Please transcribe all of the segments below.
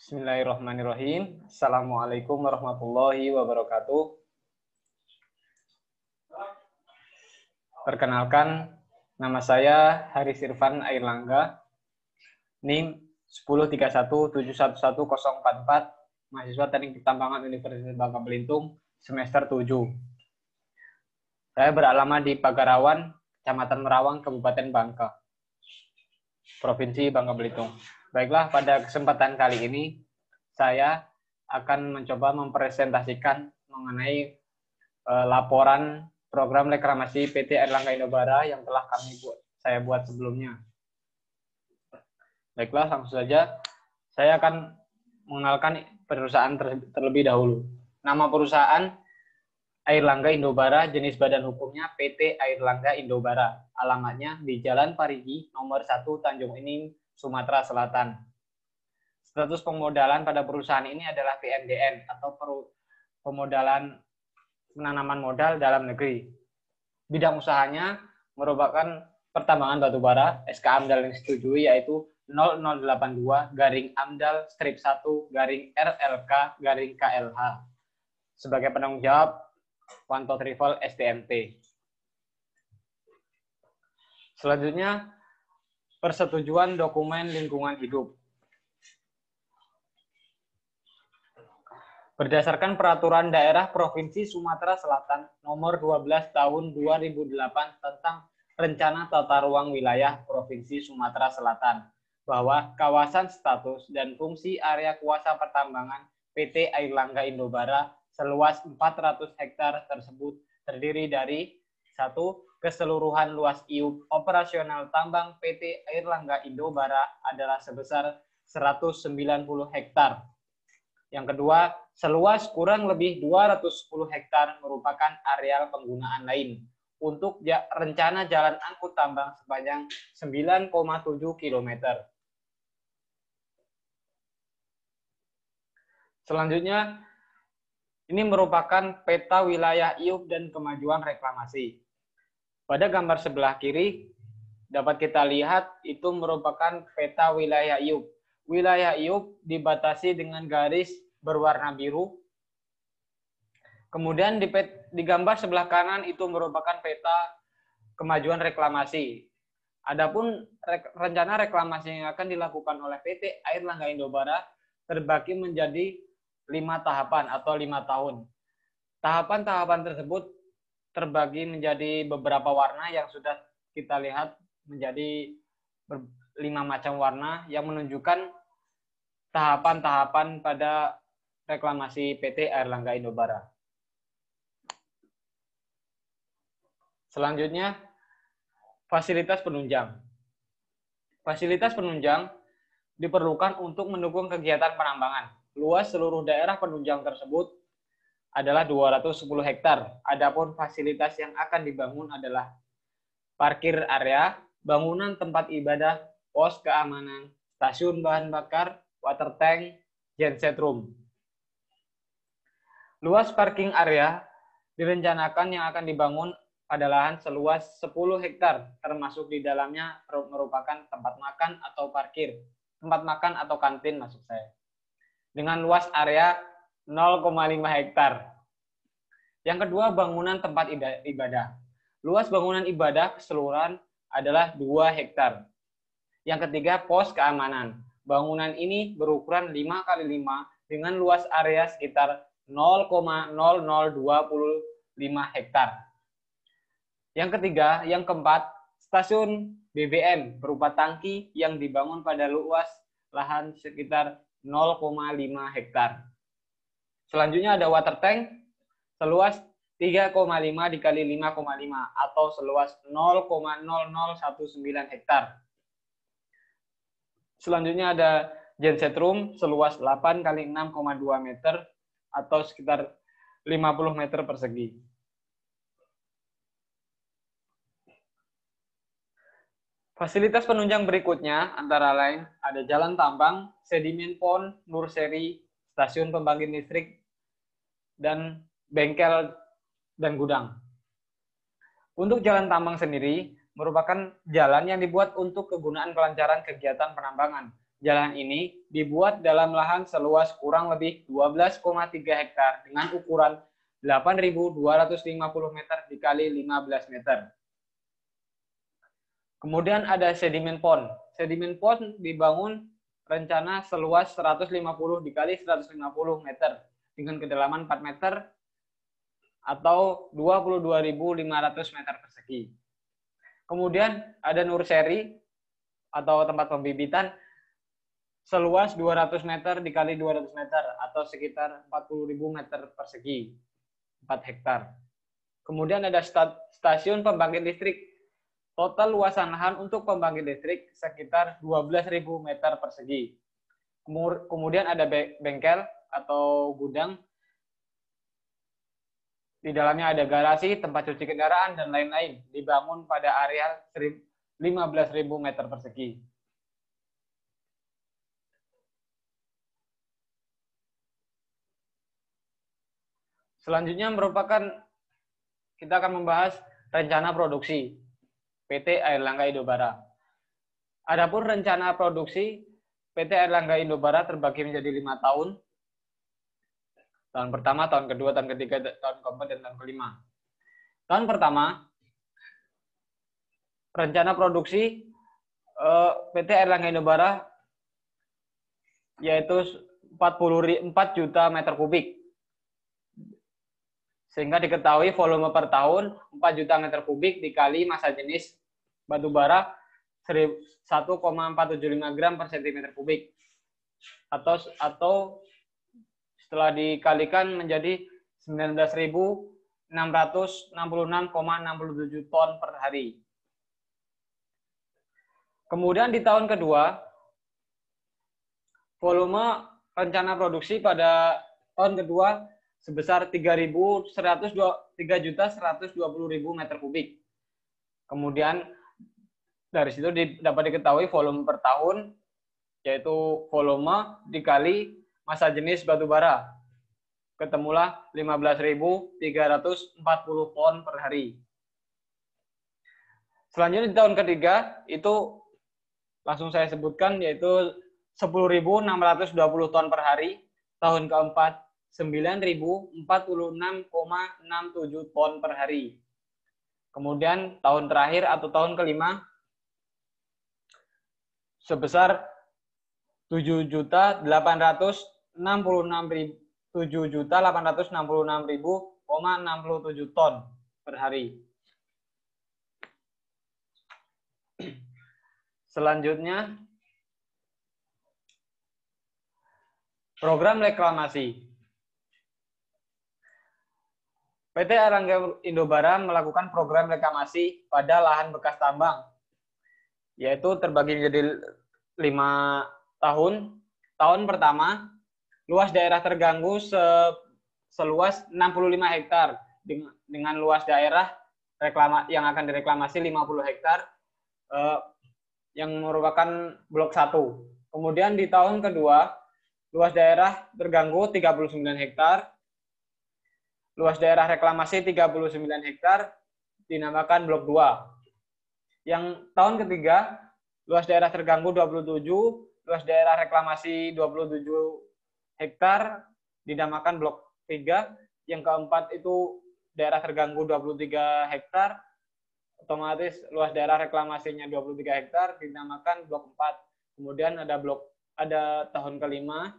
Bismillahirrahmanirrahim. Assalamualaikum warahmatullahi wabarakatuh. Perkenalkan, nama saya Haris Irfan Airlangga, NIM 10317110044, mahasiswa Teknik Pertambangan Universitas Bangka Belitung, semester 7. Saya beralamat di Pagarawan, Kecamatan Merawang, Kabupaten Bangka, Provinsi Bangka Belitung. Baiklah, pada kesempatan kali ini saya akan mencoba mempresentasikan mengenai laporan program reklamasi PT Airlangga Indobara yang telah saya buat sebelumnya. Baiklah, langsung saja saya akan mengenalkan perusahaan terlebih dahulu. Nama perusahaan Airlangga Indobara, jenis badan hukumnya PT Airlangga Indobara. Alamatnya di Jalan Parigi, nomor 1, Tanjung Enim, Sumatera Selatan. Status pemodalan pada perusahaan ini adalah PMDN atau pemodalan penanaman modal dalam negeri. Bidang usahanya merupakan pertambangan batubara, SK AMDAL yang disetujui yaitu 0082-AMDAL-1-RLK-KLH sebagai penanggung jawab Wanto Travel STMT. Selanjutnya, persetujuan dokumen lingkungan hidup. Berdasarkan Peraturan Daerah Provinsi Sumatera Selatan Nomor 12 Tahun 2008 tentang Rencana Tata Ruang Wilayah Provinsi Sumatera Selatan, bahwa kawasan status dan fungsi area kuasa pertambangan PT Airlangga Indobara seluas 400 hektar tersebut terdiri dari 1. Keseluruhan luas IUP operasional tambang PT Airlangga Indobara adalah sebesar 190 hektar. Yang kedua, seluas kurang lebih 210 hektar merupakan areal penggunaan lain untuk rencana jalan angkut tambang sepanjang 9,7 km. Selanjutnya, ini merupakan peta wilayah IUP dan kemajuan reklamasi. Pada gambar sebelah kiri dapat kita lihat itu merupakan peta wilayah IUP. Wilayah IUP dibatasi dengan garis berwarna biru. Kemudian di gambar sebelah kanan itu merupakan peta kemajuan reklamasi. Adapun rencana reklamasi yang akan dilakukan oleh PT Airlangga Indobara terbagi menjadi 5 tahapan atau 5 tahun. Tahapan-tahapan tersebut terbagi menjadi beberapa warna yang sudah kita lihat menjadi 5 macam warna yang menunjukkan tahapan-tahapan pada reklamasi PT Airlangga Indobara. Selanjutnya, fasilitas penunjang. Fasilitas penunjang diperlukan untuk mendukung kegiatan penambangan. Luas seluruh daerah penunjang tersebut adalah 210 hektar. Adapun fasilitas yang akan dibangun adalah parkir area, bangunan tempat ibadah, pos keamanan, stasiun bahan bakar, water tank, genset room. Luas parking area direncanakan yang akan dibangun pada lahan seluas 10 hektar, termasuk di dalamnya merupakan tempat makan atau parkir, tempat makan atau kantin maksud saya, dengan luas area 0,5 hektar. Yang kedua, bangunan tempat ibadah. Luas bangunan ibadah keseluruhan adalah 2 hektar. Yang ketiga, pos keamanan. Bangunan ini berukuran 5x5 dengan luas area sekitar 0,0025 hektar. Yang ketiga, yang keempat, stasiun BBM berupa tangki yang dibangun pada luas lahan sekitar 0,5 hektar. Selanjutnya ada water tank seluas 3,5 dikali 5,5 atau seluas 0,0019 hektar. Selanjutnya ada genset room seluas 8 kali 6,2 meter atau sekitar 50 meter persegi. Fasilitas penunjang berikutnya antara lain ada jalan tambang, sedimen pond, nursery, stasiun pembangkit listrik, dan bengkel dan gudang. Untuk jalan tambang sendiri merupakan jalan yang dibuat untuk kegunaan kelancaran kegiatan penambangan. Jalan ini dibuat dalam lahan seluas kurang lebih 12,3 hektar dengan ukuran 8.250 meter dikali 15 meter. Kemudian ada sedimen pond. Sedimen pond dibangun rencana seluas 150 dikali 150 meter dengan kedalaman 4 meter atau 22.500 meter persegi. Kemudian ada nursery atau tempat pembibitan seluas 200 meter dikali 200 meter atau sekitar 40.000 meter persegi, 4 hektar. Kemudian ada stasiun pembangkit listrik. Total luasan lahan untuk pembangkit listrik sekitar 12.000 meter persegi. Kemudian ada bengkel atau gudang. Di dalamnya ada garasi, tempat cuci kendaraan, dan lain-lain. Dibangun pada area 15.000 meter persegi. Selanjutnya kita akan membahas rencana produksi PT Airlangga Indobara. Adapun rencana produksi PT Airlangga Indobara terbagi menjadi 5 tahun. Tahun pertama, tahun kedua, tahun ketiga, tahun keempat, dan tahun kelima. Tahun pertama, rencana produksi PT Airlangga Indobara yaitu 4 juta meter kubik. Sehingga diketahui volume per tahun 4 juta meter kubik dikali massa jenis batubara 1,475 gram per cm kubik. Atau setelah dikalikan menjadi 19.666,67 ton per hari. Kemudian di tahun kedua, volume rencana produksi pada tahun kedua sebesar 3.120.000 meter kubik. Kemudian dari situ dapat diketahui volume per tahun, yaitu volume dikali massa jenis batubara. Ketemulah 15.340 ton per hari. Selanjutnya di tahun ketiga, itu langsung saya sebutkan, yaitu 10.620 ton per hari. Tahun keempat, 9.046,67 ton per hari. Kemudian tahun terakhir atau tahun kelima, sebesar 7.866.067 ton per hari. Selanjutnya, program reklamasi. PT Airlangga Indobara melakukan program reklamasi pada lahan bekas tambang, yaitu terbagi menjadi 5 tahun. Tahun pertama, luas daerah terganggu seluas 65 hektar dengan luas daerah yang akan direklamasi 50 hektar yang merupakan blok 1. Kemudian di tahun kedua, luas daerah terganggu 39 hektar. Luas daerah reklamasi 39 hektar dinamakan blok 2. Yang tahun ketiga, luas daerah terganggu 27, luas daerah reklamasi 27 hektar dinamakan blok 3. Yang keempat itu daerah terganggu 23 hektar, otomatis luas daerah reklamasinya 23 hektar dinamakan blok 4. Kemudian ada tahun kelima,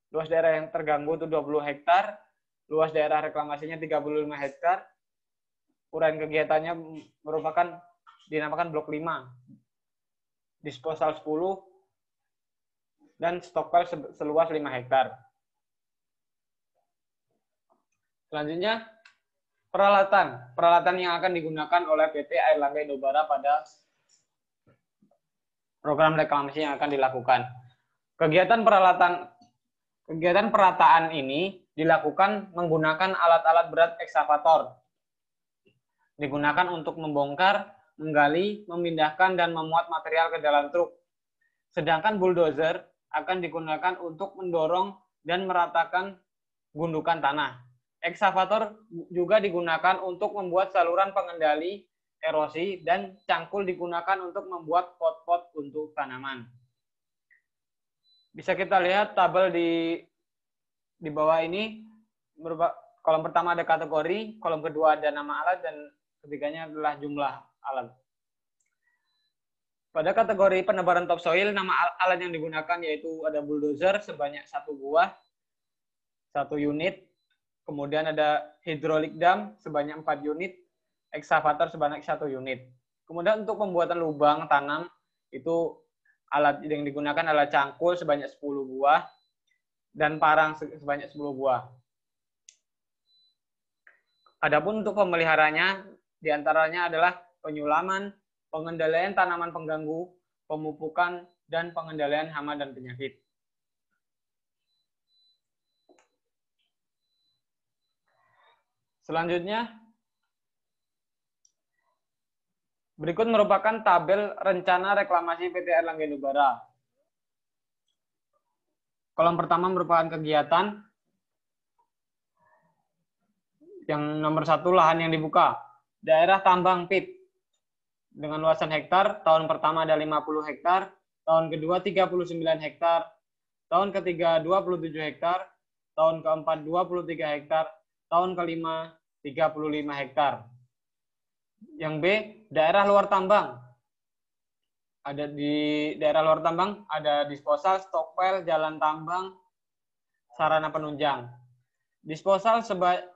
luas daerah yang terganggu itu 20 hektar, luas daerah reklamasinya 35 hektar. Uraian kegiatannya dinamakan blok 5. Disposal 10 dan stockpile seluas 5 hektar. Selanjutnya, peralatan yang akan digunakan oleh PT Airlangga Indobara pada program reklamasi yang akan dilakukan. Kegiatan perataan ini dilakukan menggunakan alat-alat berat ekskavator. Digunakan untuk membongkar, menggali, memindahkan, dan memuat material ke dalam truk. Sedangkan bulldozer akan digunakan untuk mendorong dan meratakan gundukan tanah. Ekskavator juga digunakan untuk membuat saluran pengendali erosi, dan cangkul digunakan untuk membuat pot-pot untuk tanaman. Bisa kita lihat tabel di bawah ini, kolom pertama ada kategori, kolom kedua ada nama alat, dan ketiganya adalah jumlah alat. Pada kategori penebaran topsoil, nama alat yang digunakan yaitu ada bulldozer sebanyak 1 buah, 1 unit, kemudian ada hydraulic dam sebanyak 4 unit, ekskavator sebanyak 1 unit. Kemudian untuk pembuatan lubang tanam, itu alat yang digunakan adalah cangkul sebanyak 10 buah, dan parang sebanyak 10 buah. Adapun untuk pemeliharanya, diantaranya adalah penyulaman, pengendalian tanaman pengganggu, pemupukan, dan pengendalian hama dan penyakit. Selanjutnya, berikut merupakan tabel rencana reklamasi PT Airlangga Indobara. Kolom pertama merupakan kegiatan. Yang nomor 1, lahan yang dibuka. Daerah tambang PIT. Dengan luasan hektar, tahun pertama ada 50 hektar, tahun kedua 39 hektar, tahun ketiga 27 hektar, tahun keempat 23 hektar, tahun kelima 35 hektar. Yang B, daerah luar tambang. Ada di daerah luar tambang, ada disposal, stockpile, jalan tambang, sarana penunjang. Disposal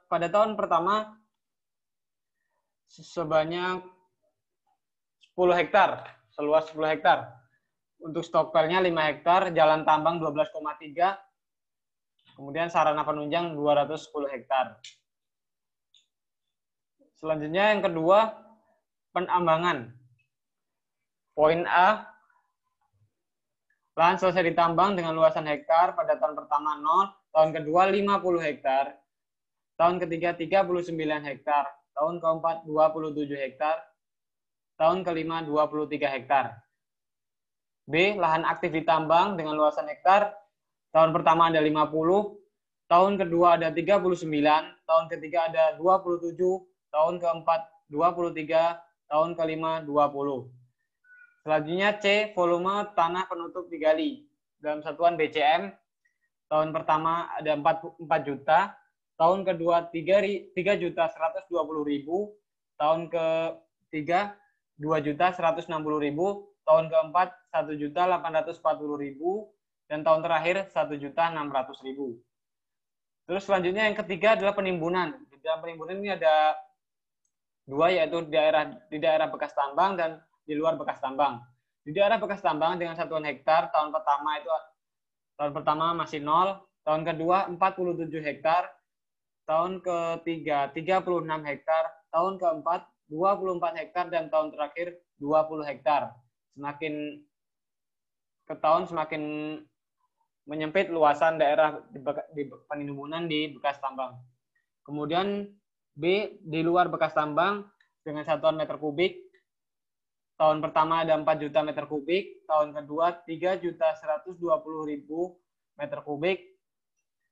pada tahun pertama sebanyak 10 hektar, seluas 10 hektar. Untuk stockpile-nya 5 hektar, jalan tambang 12,3, kemudian sarana penunjang 210 hektar. Selanjutnya yang kedua, penambangan. Poin A, lahan selesai ditambang dengan luasan hektar pada tahun pertama 0, tahun kedua 50 hektar, tahun ketiga 39 hektar, tahun keempat 27 hektar, tahun kelima 23 hektar. B, lahan aktif ditambang dengan luasan hektar, tahun pertama ada 50, tahun kedua ada 39, tahun ketiga ada 27, tahun keempat 23, tahun kelima 20. Selanjutnya C, volume tanah penutup digali. Dalam satuan BCM, tahun pertama ada 4 juta, tahun kedua 3.120.000, tahun ketiga 2.160.000, tahun keempat 1.840.000, dan tahun terakhir 1.600.000. Terus selanjutnya yang ketiga adalah penimbunan. Di dalam penimbunan ini ada 2, yaitu di daerah bekas tambang dan di luar bekas tambang. Di daerah bekas tambang dengan satuan hektar, tahun pertama masih 0, tahun kedua 47 hektar, tahun ketiga 36 hektar, tahun keempat 24 hektar, dan tahun terakhir 20 hektar. Semakin ke tahun semakin menyempit luasan daerah di penimbunan di bekas tambang. Kemudian B, di luar bekas tambang dengan satuan meter kubik. Tahun pertama ada 4 juta meter kubik, tahun kedua 3.120.000 meter kubik,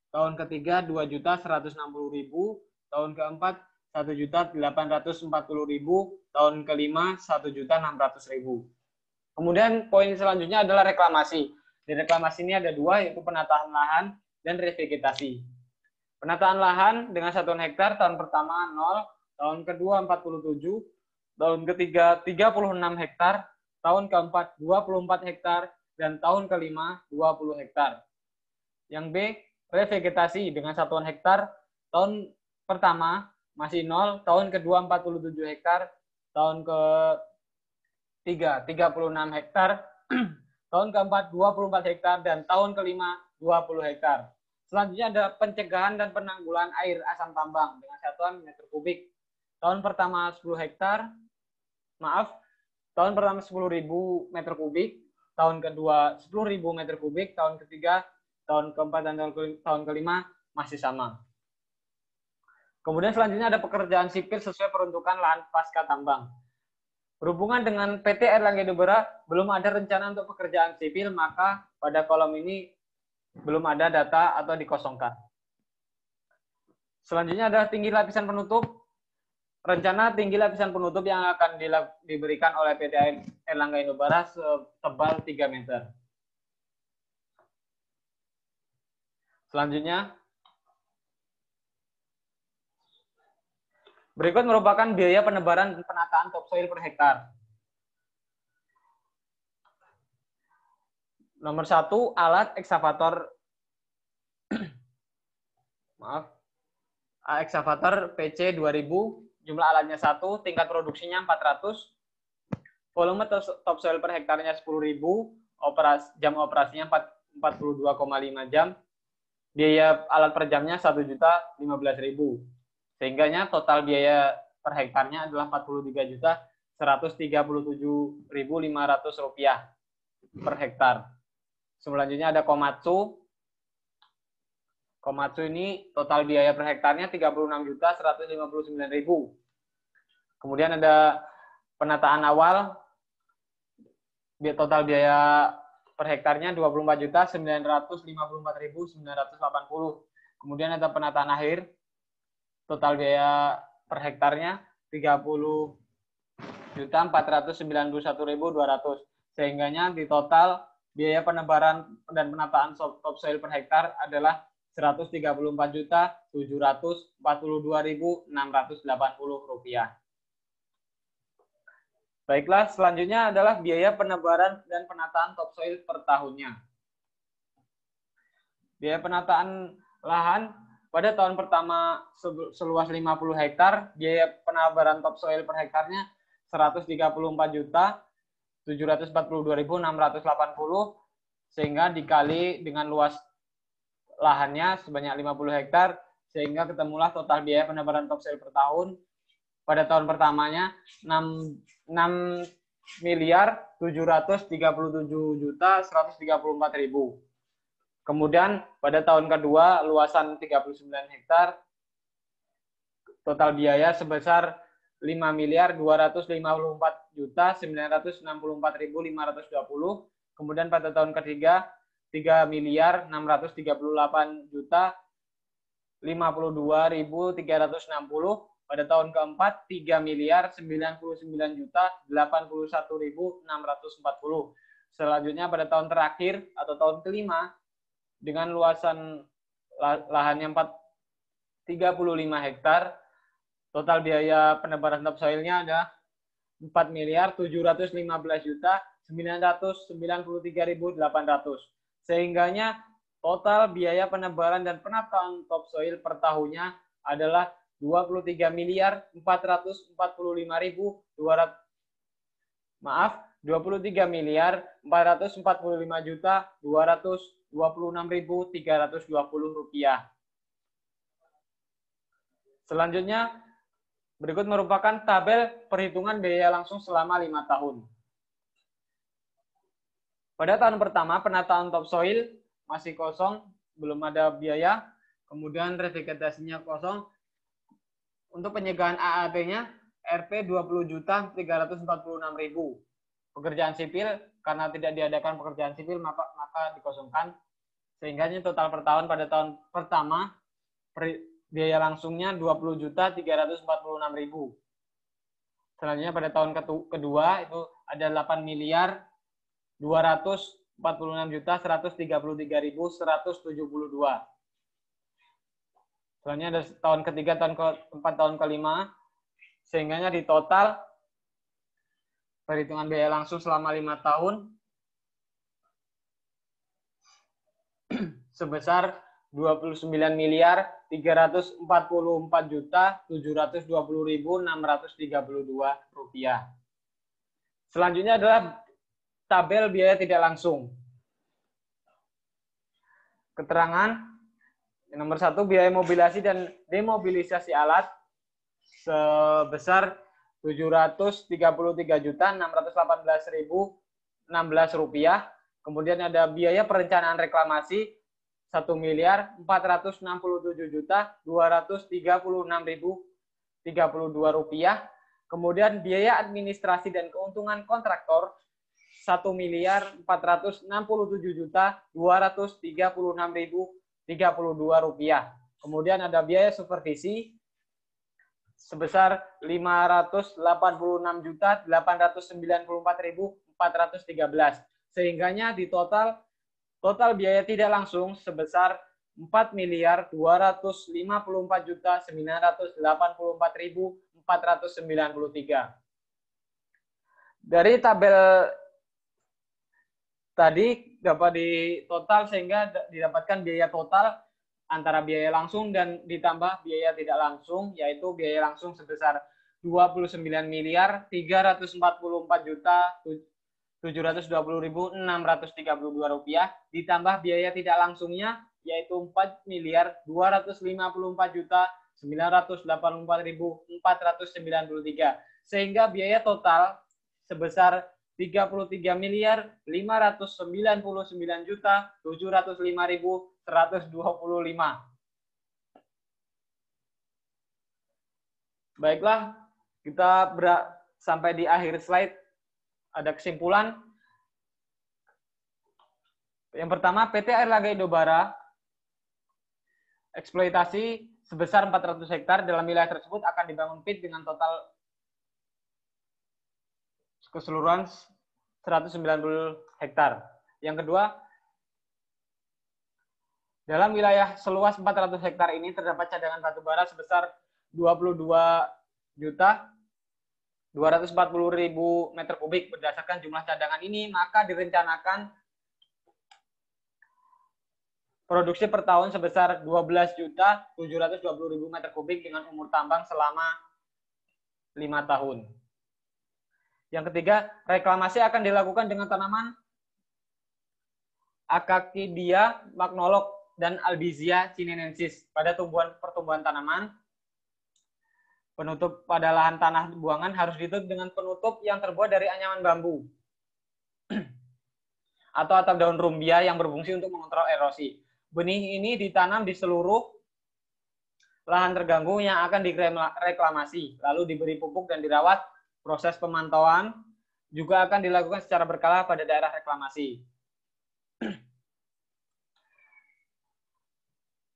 tahun ketiga 2.160.000, tahun keempat 1.840.000, tahun kelima 1.600.000. Kemudian poin selanjutnya adalah reklamasi. Di reklamasi ini ada 2, yaitu penataan lahan dan revegetasi. Penataan lahan dengan satuan hektar, tahun pertama 0, tahun kedua 47, tahun ketiga 36 hektar, tahun keempat 24 hektar, dan tahun kelima 20 hektar. Yang B, revegetasi dengan satuan hektar, tahun pertama masih 0, tahun kedua 47 hektar, tahun ketiga 36 hektar, tahun keempat 24 hektar, dan tahun kelima 20 hektar. Selanjutnya ada pencegahan dan penanggulangan air asam tambang dengan satuan meter kubik. Tahun pertama 10 hektar, tahun pertama 10.000 meter kubik, tahun kedua 10.000 meter kubik, tahun ketiga, tahun keempat, dan tahun kelima masih sama. Kemudian selanjutnya ada pekerjaan sipil sesuai peruntukan lahan pasca tambang. Berhubungan dengan PT Airlangga Indobara, belum ada rencana untuk pekerjaan sipil, maka pada kolom ini belum ada data atau dikosongkan. Selanjutnya adalah tinggi lapisan penutup. Rencana tinggi lapisan penutup yang akan diberikan oleh PT Airlangga Indobara setebal 3 meter. Selanjutnya, berikut merupakan biaya penebaran dan penataan topsoil per hektar. Nomor 1, alat ekskavator ekskavator PC 2000, jumlah alatnya 1, tingkat produksinya 400, volume topsoil per hektarnya 10.000, jam operasinya 42,5 jam, biaya alat per jamnya 1.015.000. Sehingganya total biaya per hektarnya adalah Rp43.137.500 per hektar. Selanjutnya ada Komatsu. Komatsu ini total biaya per hektarnya Rp36.159.000. Kemudian ada penataan awal, total biaya per hektarnya Rp24.954.980. Kemudian ada penataan akhir, total biaya per hektarnya Rp30.491.200. Sehingganya di total biaya penebaran dan penataan topsoil per hektar adalah Rp134.742.680. Baiklah, selanjutnya adalah biaya penebaran dan penataan topsoil per tahunnya. Biaya penataan lahan pada tahun pertama seluas 50 hektar, biaya penebaran topsoil per hektarnya Rp134.742.680, sehingga dikali dengan luas lahannya sebanyak 50 hektar, sehingga ketemulah total biaya penebaran topsoil per tahun pada tahun pertamanya Rp6.737.134.000. Kemudian pada tahun kedua luasan 39 hektar, total biaya sebesar Rp5.254.964.520. Kemudian pada tahun ketiga Rp3.652.052.360. Pada tahun keempat Rp3.099.081.640. Selanjutnya pada tahun terakhir atau tahun kelima dengan luasan lahannya 35 hektar, total biaya penebaran topsoilnya ada Rp4.715.993.800. Sehingganya total biaya penebaran dan penataan topsoil per tahunnya adalah Rp23.445.226.320. Selanjutnya, berikut merupakan tabel perhitungan biaya langsung selama 5 tahun. Pada tahun pertama, penataan topsoil masih kosong, belum ada biaya. Kemudian revegetasinya kosong. Untuk penyegahan AAT-nya, Rp 20.346.000. Pekerjaan sipil, karena tidak diadakan pekerjaan sipil, maka dikosongkan. Sehingga total per tahun pada tahun pertama, biaya langsungnya Rp 20.346.000. Selanjutnya pada tahun kedua itu ada Rp8.246.133.172. Selanjutnya ada tahun ketiga, tahun keempat, tahun kelima. Sehingganya di total perhitungan biaya langsung selama 5 tahun sebesar Rp29.344.720.632. Selanjutnya adalah tabel biaya tidak langsung. Keterangan nomor 1, biaya mobilisasi dan demobilisasi alat sebesar Rp733.618.016. Kemudian ada biaya perencanaan reklamasi Rp1.467.236.032. Kemudian biaya administrasi dan keuntungan kontraktor Rp1.467.236.032. Kemudian ada biaya supervisi sebesar Rp586.894.413. Sehingganya di total biaya tidak langsung sebesar 4.254.984.493. Dari tabel tadi dapat ditotal sehingga didapatkan biaya total antara biaya langsung dan ditambah biaya tidak langsung, yaitu biaya langsung sebesar 29.344.720.632 rupiah, ditambah biaya tidak langsungnya yaitu 4.254.984.493, sehingga biaya total sebesar 33.599.705.125. Baiklah, kita sampai di akhir slide. Ada kesimpulan. Yang pertama, PT Airlangga Indobara eksploitasi sebesar 400 hektar dalam wilayah tersebut akan dibangun PIT dengan total keseluruhan 190 hektar. Yang kedua, dalam wilayah seluas 400 hektar ini terdapat cadangan batubara sebesar 22.240.000 meter kubik. Berdasarkan jumlah cadangan ini, maka direncanakan produksi per tahun sebesar 12.720.000 meter kubik dengan umur tambang selama 5 tahun. Yang ketiga, reklamasi akan dilakukan dengan tanaman Acacidia magnolog dan Albizia chinensis pada pertumbuhan tanaman. Penutup pada lahan tanah buangan harus ditutup dengan penutup yang terbuat dari anyaman bambu atau atap daun rumbia yang berfungsi untuk mengontrol erosi. Benih ini ditanam di seluruh lahan terganggu yang akan direklamasi, lalu diberi pupuk dan dirawat. Proses pemantauan juga akan dilakukan secara berkala pada daerah reklamasi.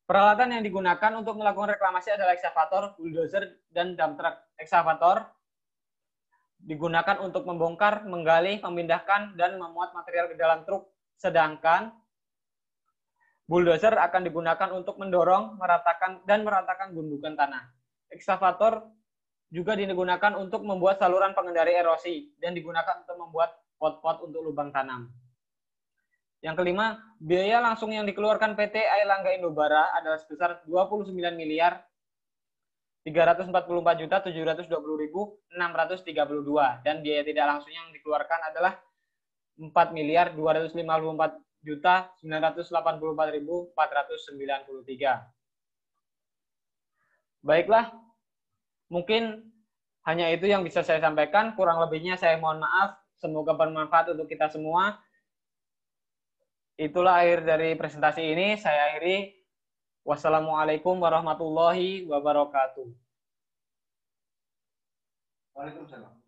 Peralatan yang digunakan untuk melakukan reklamasi adalah ekskavator, bulldozer, dan dump truck. Ekskavator digunakan untuk membongkar, menggali, memindahkan, dan memuat material ke dalam truk. Sedangkan bulldozer akan digunakan untuk mendorong, meratakan gundukan tanah. Ekskavator juga digunakan untuk membuat saluran pengendali erosi dan digunakan untuk membuat pot-pot untuk lubang tanam. Yang kelima, biaya langsung yang dikeluarkan PT Airlangga Indobara adalah sebesar 29.344.720.632 dan biaya tidak langsung yang dikeluarkan adalah 4.254.984.493. Baiklah, mungkin hanya itu yang bisa saya sampaikan. Kurang lebihnya saya mohon maaf. Semoga bermanfaat untuk kita semua. Itulah akhir dari presentasi ini. Saya akhiri. Wassalamualaikum warahmatullahi wabarakatuh. Waalaikumsalam.